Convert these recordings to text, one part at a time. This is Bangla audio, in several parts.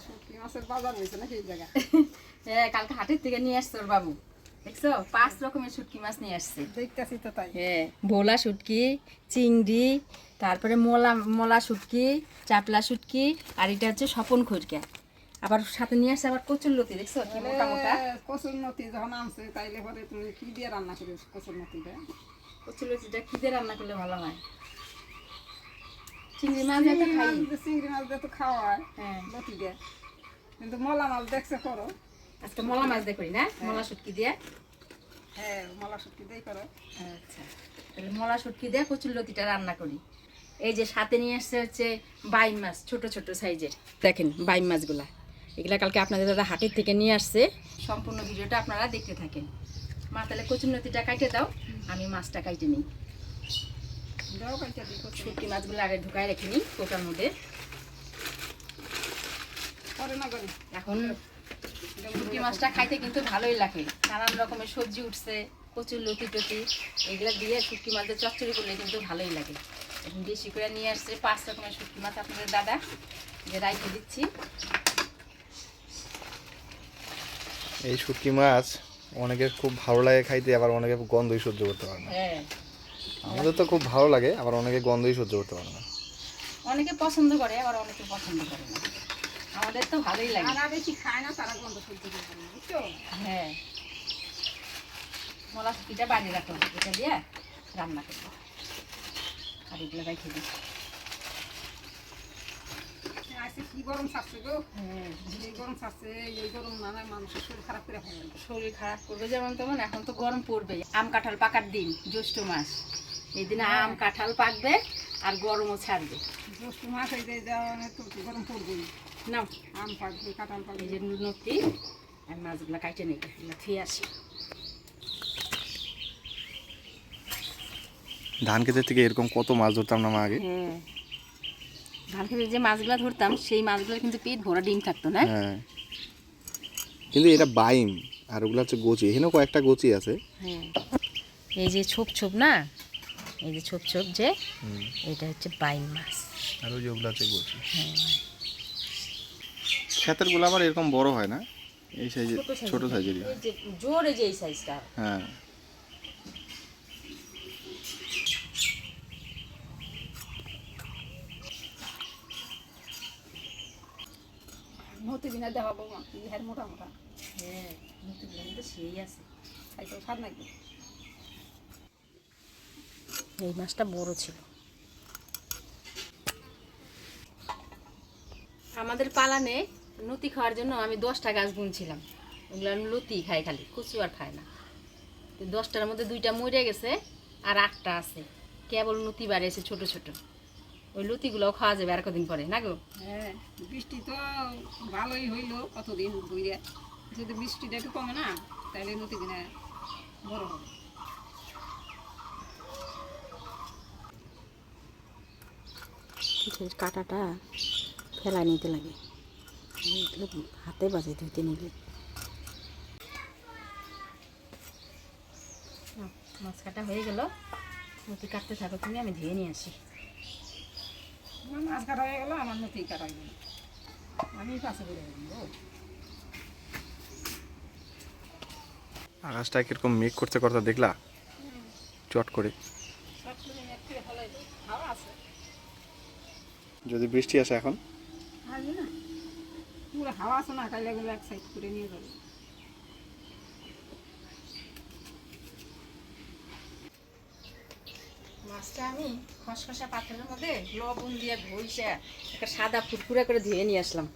শুটকি মাছের বাজার হয়েছে না সেই জায়গায়। হ্যাঁ, কালকে হাটের থেকে নিয়ে আসছে ওর বাবু, দেখছো 5 রকমের শুটকি মাছ নিয়ে আসছে। দেখতেছি তো তাই। হ্যাঁ, ভোলা শুটকি, চিংড়ি, তারপরে মোলা মোলা শুটকি, চাপলা শুটকি, আর এটা হচ্ছে স্বপন খৈরকা। আবার সাথে নিয়ে আসছে আবার কচুরলতি, দেখছো কি মোটা মোটা। কচুর নতি যখন আনছে তাইলে পরে তুমি কি দিয়ে রান্না করি কচুর নতিটা? কচুরলতিটা কি দিয়ে রান্না করলে ভালো হয়? চিংড়ি মাছ দিয়ে তো খাই। চিংড়ি মাছ দিয়ে তো খাওয়া হয় হ্যাঁ, লতি দিয়ে, কিন্তু মলা মাছ দেখছে করো। আজকে মোলা মাছ দিয়ে করি না, মোলা শুটকি দিয়ে। হ্যাঁ, মলা শুটকি দিয়ে করো। আচ্ছা, তাহলে মোলা শুটকি দিয়ে কচুরলতিটা রান্না করি। এই যে সাথে নিয়ে আসছে হচ্ছে বাইম মাছ, ছোট ছোট সাইজের। দেখেন বাইম মাছগুলা, এগুলা কালকে আপনাদের দাদা হাটের থেকে নিয়ে আসছে। সম্পূর্ণ ভিডিওটা আপনারা দেখতে থাকেন। মা তাহলে কচুরলতিটা কাটে দাও, আমি মাছটা কাটে নিই। দাও কাইটা দিই কচুর। শুটকি মাছগুলো আগে ঢুকায় রেখে নিই কোটার মধ্যে। করে না করি এখন শুটকি মাছটা খাইতে কিন্তু ভালোই লাগে, নানান রকমের সবজি উঠছে, কচুর লতি টতি, এগুলো দিয়ে শুটকি মাছের চচ্চড়ি করলে কিন্তু ভালোই লাগে। এখন বেশি করে নিয়ে আসছে 5 রকমের শুটকি মাছ আপনাদের দাদা, যে রাইখে দিচ্ছি। এই শুটকি মাছ অনেকের খুব ভালো লাগে খাইতে, আবার অনেকে গন্ধই সহ্য করতে পারে না। হ্যাঁ, আমাদের তো খুব ভালো লাগে, আবার অনেকে গন্ধই সহ্য করতে পারে না। অনেকে পছন্দ করে, আবার অনেকে পছন্দ করে না। আমাদের তো ভালোই লাগে। যারা বেশি খায় না তারা গন্ধ সহ্য করতে পারে না, বুঝছো? হ্যাঁ, মলা শুটকিটা বাড়ি রাখো, এটা দিয়ে রান্না করবো। আর এগুলো রেখে দিই। আজকে কি গরম ছাড়ছে গো। হ্যাঁ, এই গরম ছাড়ছে, এই গরম না হয় মানুষের শরীর খারাপ করে ফেলে। শরীর খারাপ করবে যেমন তেমন, এখন তো গরম পড়বে। আম কাঁঠাল পাকার দিন, জ্যৈষ্ঠ মাস, এই দিনে আম কাঁঠাল পাকবে আর গরমও ছাড়বে। জ্যৈষ্ঠ মাস হয়ে যাওয়া তো গরম পড়বেই। নাও, আম পাকবে, কাঁঠাল পাকবে। এই যে নতি আর মাছগুলো কাটে নেই, ফিরে আসি। ধান ক্ষেতের থেকে এরকম কত মাছ ধরতাম না মা আগে। হ্যাঁ, ধান খেতে যে মাছগুলো ধরতাম সেই মাছগুলো কিন্তু পেট ভরা ডিম থাকতো না। হ্যাঁ, কিন্তু এটা বাইম আর ওগুলো হচ্ছে গোচি, এখানেও কয়েকটা গোচি আছে। হ্যাঁ, এই যে ছোপ ছোপ না, এই যে ছোপ ছোপ যে, এটা হচ্ছে বাইম মাছ। আর ওই যে ওগুলো হচ্ছে গোচি। হ্যাঁ, ক্ষেতের গুলো আবার এরকম বড় হয় না, এই সাইজের, ছোট সাইজেরই হয়। এই যে জোরে যে এই সাইজটা। হ্যাঁ, নতি দিনে দেওয়া বৌমা ইহার মোটা মোটা হ্যাঁ, নতুনগুলো কিন্তু সেই আছে। খাইতে স্বাদ নাকি। এই মাছটা বড় ছিল। আমাদের পালানে লতি খাওয়ার জন্য আমি 10টা গাছ বুনছিলাম। ওগুলো লতি খায়, খালি কচু আর খায় না। তো 10টার মধ্যে 2টা মরে গেছে, আর 8টা আছে কেবল লতি বাড়িয়েছে ছোট ছোট। ওই লতিগুলোও খাওয়া যাবে আর কদিন পরে, না গো? হ্যাঁ, বৃষ্টি তো ভালোই হইলো কতদিন ধরে। যদি বৃষ্টিটা একটু কমে না তাহলে নতি দিনে বড় হবে। কাঁটাটা ফেলা নিতে লাগে, হাতে বাজে ধুতে নিলে। মাছ কাটা হয়ে গেল, লতি কাটতে থাকো তুমি, আমি ধুয়ে নিয়ে আসি। আমার মাছ কাটা হয়ে গেলো, আমার নতি কাটা হয়ে গেলো, আমি পাশে করে দেবো। আকাশটা কিরকম মেঘ করতে করতে দেখলা চট করে। হাওয়া আছে, যদি বৃষ্টি আসে এখন, আসবে না, পুরো হাওয়া আছে না, তাহলে এগুলো এক সাইড করে নিয়ে যাবে। মাছটা আমি খসখসা পাথরের মধ্যে লবণ দিয়ে ধুইসা একটা সাদা ফুটফুরা করে ধুয়ে নিয়ে আসলাম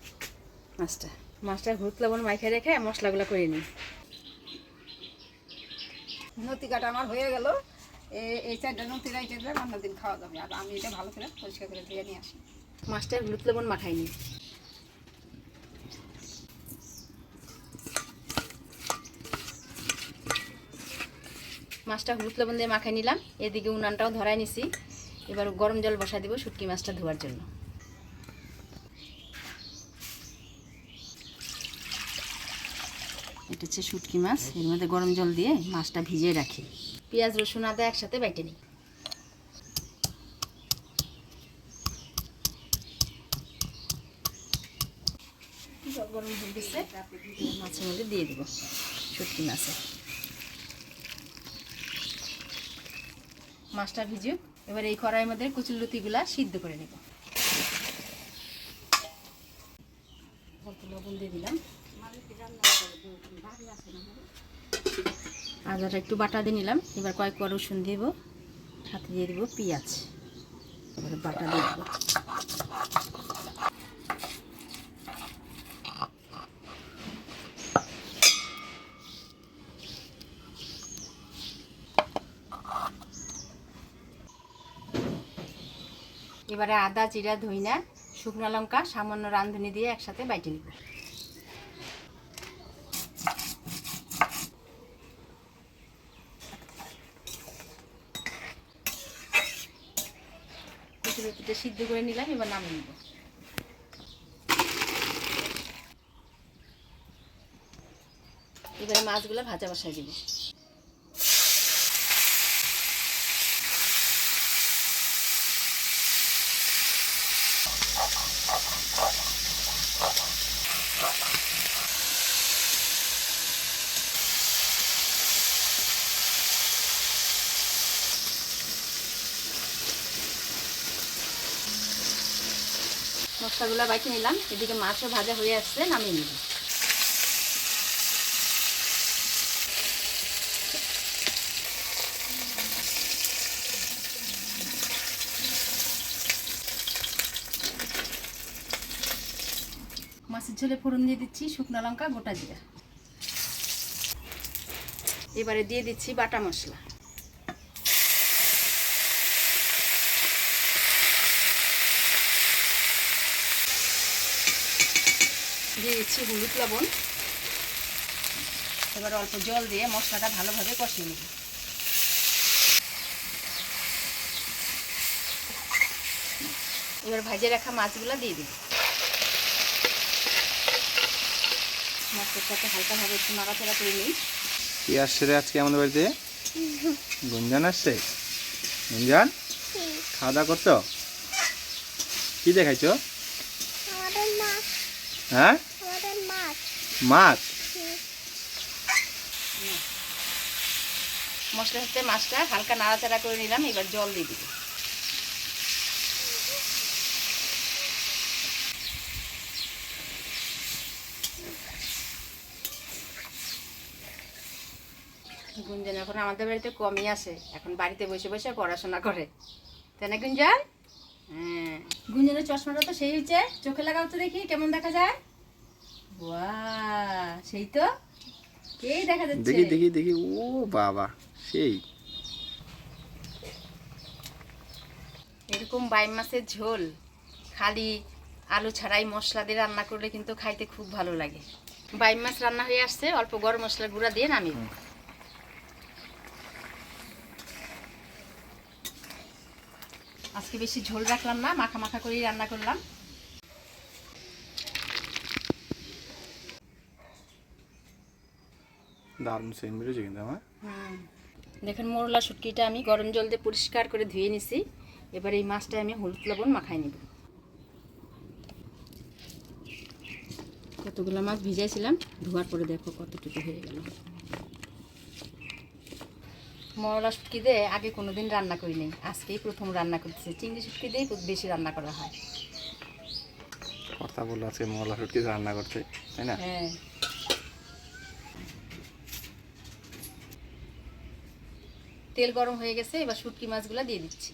মাছটা হলুদ লবণ মাইখে রেখে মশলাগুলো করে নিই। নতি কাটা আমার হয়ে গেল। এই চারটা নতি রাইতে দিলে অন্য দিন খাওয়া যাবে। আর আমি এটা ভালো করে পরিষ্কার করে ধুয়ে নিয়ে আসি। মাছটা হলুদ লবণ মাখাই নিই। মাছটা হলুদ লবণ দিয়ে মাখাই নিলাম, এদিকে উনানটাও ধরাই নিছি। এবার গরম জল বসা দিব শুটকি মাছটা ধোয়ার জন্য। এটা হচ্ছে শুটকি মাছ, এর মধ্যে গরম জল দিয়ে মাছটা ভিজিয়ে রাখি। পেঁয়াজ রসুন আদা একসাথে বেটে নিই। জল গরম হয়ে গেছে, মাছের মধ্যে দিয়ে দেবো শুটকি মাছে। মাছটা ভিজুক। এবার এই কড়াইয়ের মধ্যে কচুরলতিগুলা সিদ্ধ করে নেব। অল্প লবণ দিয়ে দিলাম, আদাটা একটু বাটা দিয়ে নিলাম। এবার কয়েক কোয়া রসুন দেবো, সাথে দিয়ে দেবো পেঁয়াজ, এবার বাটা দিয়ে দেবো। এবারে আদা, জিরা, ধইনা, শুকনো লঙ্কা, সামান্য রাঁধুনি দিয়ে একসাথে বাইটে নিব। কচুরলতিটা সিদ্ধ করে নিলাম, এবার নামিয়ে নিব। এবারে মাছগুলো ভাজা বসায় দিব। মশলাগুলো বাইটে নিলাম, এদিকে মাছও ভাজা হয়ে আসছে, নামিয়ে নিব। মাছের ঝোলে ফোড়ন দিয়ে দিচ্ছি শুকনো লঙ্কা, গোটা জিরা। এবারে দিয়ে দিচ্ছি বাটা মশলা। দিয়ে দিচ্ছি হলুদ লবণ। এবার অল্প জল দিয়ে মশলাটা ভালোভাবে কষিয়ে নেব। এবার ভেজে রাখা মাছগুলো দিয়ে দিই। মাছের সাথে হালকাভাবে একটু নাড়াচাড়া করে নিই। কি আসছে রে আজকে আমাদের বাড়িতে? গুঞ্জান আসছে। গুঞ্জান, খাওয়া দাওয়া করছো? কি দেখাইছো? হ্যাঁ, মাছ। মশলার সাথে মাছটা হালকা নাড়াচাড়া করে নিলাম, এবার জল দিয়ে দিব। গুঞ্জন এখন আমাদের বাড়িতে কমই আসে, এখন বাড়িতে বসে বসে পড়াশোনা করে, তাই না গুঞ্জন? হ্যাঁ, গুঞ্জনের চশমাটা তো সেই হয়েছে, চোখে লাগাও তো দেখি কেমন দেখা যায়। বাহ, সেই তো, এই দেখা যাচ্ছে। দেখি দেখি দেখি, ও বাবা, সেই এরকম বাইম মাছের ঝোল খালি আলু ছাড়াই মশলা দিয়ে রান্না করলে কিন্তু খাইতে খুব ভালো লাগে। বাইম মাছ রান্না হয়ে আসছে, অল্প গরম মশলা গুঁড়া দিয়ে নামিয়ে দিই। আজকে বেশি ঝোল রাখলাম না, মাখা মাখা করেই রান্না করলাম। দারুণ সেন্ট বেরোচ্ছে কিন্তু আমার। দেখেন মোরলা শুটকিটা আমি গরম জল দিয়ে পরিষ্কার করে ধুয়ে নিছি। এবার এই মাছটা আমি হলুদ লবণ মাখাই নিব। কতগুলো মাছ ভিজাইছিলাম, ধোয়ার পরে দেখো কতটুকু হয়ে গেল। মোরলা শুটকি দিয়ে আগে কোনোদিন রান্না করি নাই, আজকেই প্রথম রান্না করতেছি। চিংড়ি শুটকি দিয়েই বেশি রান্না করা হয়। কথা বললো আজকে মলা শুটকি রান্না করতে, তাই না? হ্যাঁ, তেল গরম হয়ে গেছে, এবার শুটকি মাছগুলো দিয়ে দিচ্ছি।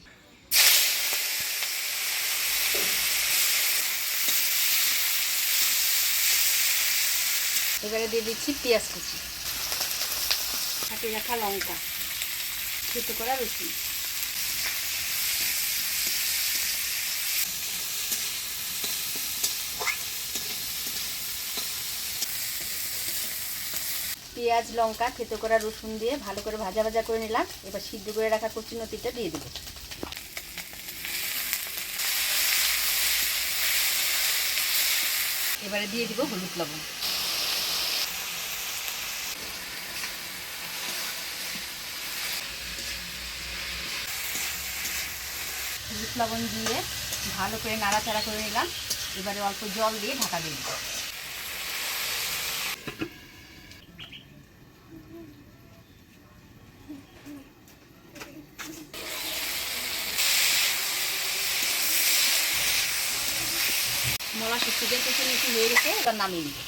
এবারে দিয়ে দিচ্ছি পেঁয়াজ কুচি, কাটিয়ে রাখা লঙ্কা, থেতো করা রসুন। পেঁয়াজ, লঙ্কা, থেতো করা রসুন দিয়ে ভালো করে ভাজা ভাজা করে নিলাম। এবার সিদ্ধ করে রাখা কচুরলতিটা দিয়ে দেবো। এবারে দিয়ে দিব হলুদ লবণ। হলুদ লবণ দিয়ে ভালো করে নাড়াচাড়া করে নিলাম। এবারে অল্প জল দিয়ে ঢাকা দিয়ে দেবো। মলা শুটকি দিয়ে কচুরলতি হয়ে গেছে, এবার নামিয়ে নিব।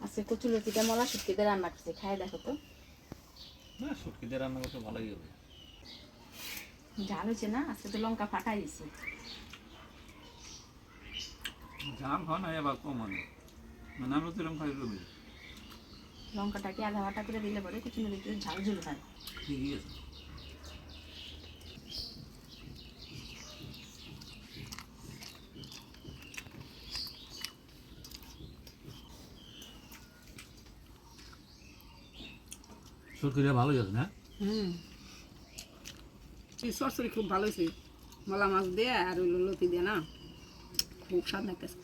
আজকে কচুরলতিটা মলা শুটকিতে রান্না করছে, খাই দেখো তো। না শুটকি দিয়ে রান্না করতে ভালোই হবে। ঝাল হয়েছে না? আজকে তো লঙ্কা ফাটাই দিছে। জাল হয় না এবার কম হবে, মানে আমরা তো এরকম খাই রবি। লঙ্কাটাকে আধা বাটা করে দিলে পরে কচুরলতিতে ঝাল ঝুল হয়। ঠিকই আছে। শুটকিটা ভালোই আছে না? এই সরসরি খুব ভালো হয়েছে, মলা মাছ দিয়ে আর ওই লতি দিয়ে না, খুব স্বাদ লাগতেছে।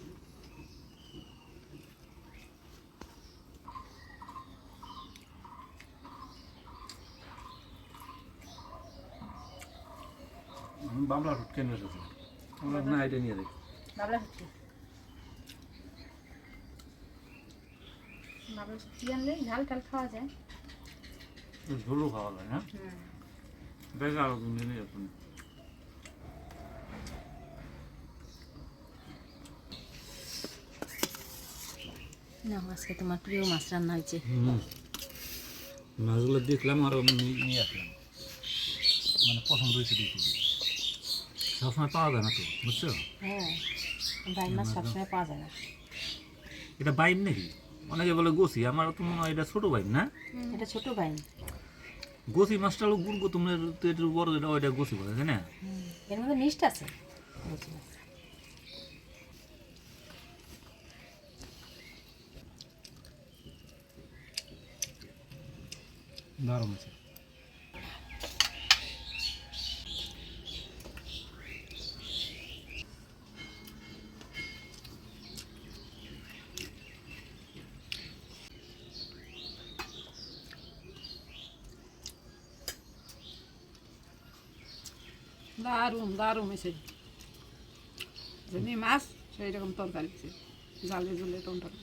বাবলা শুটকি নিয়ে এসেছে, আমরা না এটা নিয়ে দেখি। বাবলা শুটকি, বাবলা শুটকি আনলে ঝাল টাল খাওয়া যায়। ঝোলও খাওয়া যায় না? বেশ আরো নিয়ে নিয়ে আসুন। না, আজকে তোমার প্রিয় মাছ রান্না হয়েছে। মাছগুলো দেখলাম আর নিয়ে আসলাম, মানে পছন্দ হয়েছে দেখি। সবসময় পাওয়া যায় না তো, বুঝছো? হ্যাঁ, বাইম মাছ সবসময় পাওয়া যায় না। এটা বাইম নাকি? অনেকে বলে গোসি, আমার তো মনে হয় এটা ছোট বাইম না? এটা ছোট বাইম। গোসি মাছটা হলো গুড় তোমার তো একটু বড়, যেটা ওইটা গোসি বলে, তাই না? এর মধ্যে মিষ্ট আছে। দারুণ আছে। দারুণ দারুণ হয়েছে, যেমনি মাছ সেই রকম তরকারি হয়েছে, জালে জলে টনটন।